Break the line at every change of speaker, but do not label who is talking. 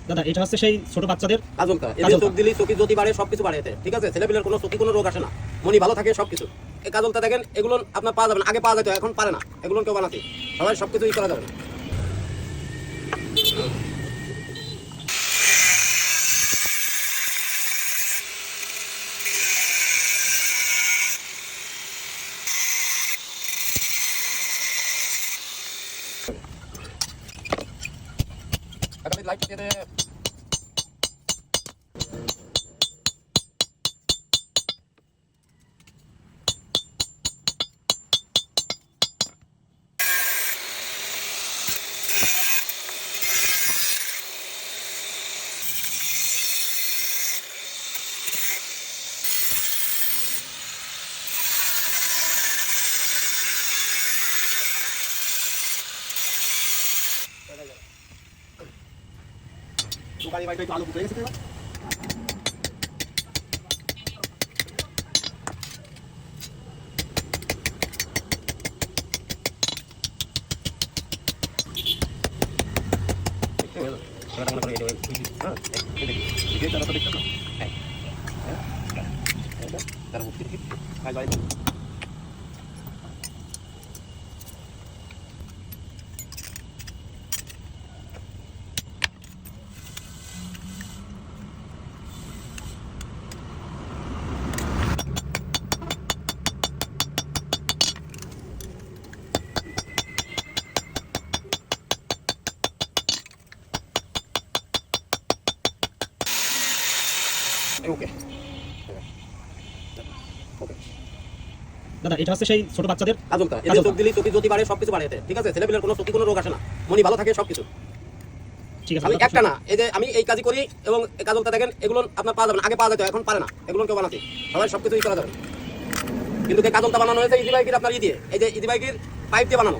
দাদা এটা হচ্ছে সেই ছোট বাচ্চাদের
কাজলটা, এদের চোখ দিলেই চোখে জ্যোতি বাড়ে, সবকিছু বাড়ে এতে, ঠিক আছে? ছেলেপিলের কোনো চোখে কোনো রোগ আসে না, মনি ভালো থাকে সবকিছু। এই কাজলটা দেখেন, এগুলো আপনার পাওয়া যাবে না, আগে পাওয়া যেত, এখন পারে না, এগুলো কেউ বানাতে সবাই সবকিছু ই করা যাবে না। লাইট দিয়ে দে। দোকানে বাইরে একটু আলু ফুটে গেছে তো ওকে ওকে।
দাদা এটা হচ্ছে সেই ছোট বাচ্চাদের
কাজলটা, এদের চোখ দিলেই চোখে জ্যোতি বাড়ে, সবকিছু বাড়ে এতে, ঠিক আছে? ছেলেপিলের কোনো চোখে কোনো রোগ আসে না, মনি ভালো থাকে সবকিছু।
ঠিক আছে
আমি একটা না, এই যে আমি এই কাজই করি, এবং এই কাজলটা দেখেন, এগুলো আপনার পাওয়া যাবে না, আগে পাওয়া যেত, এখন পারে না, এগুলো কেউ বানাতে সবাই সবকিছু ই করা যাবে না। কিন্তু এই কাজলটা বানানো হয়েছে ইজি বাইকের আপনার ই দিয়ে, এই যে ইজি বাইকের পাইপ দিয়ে বানানো।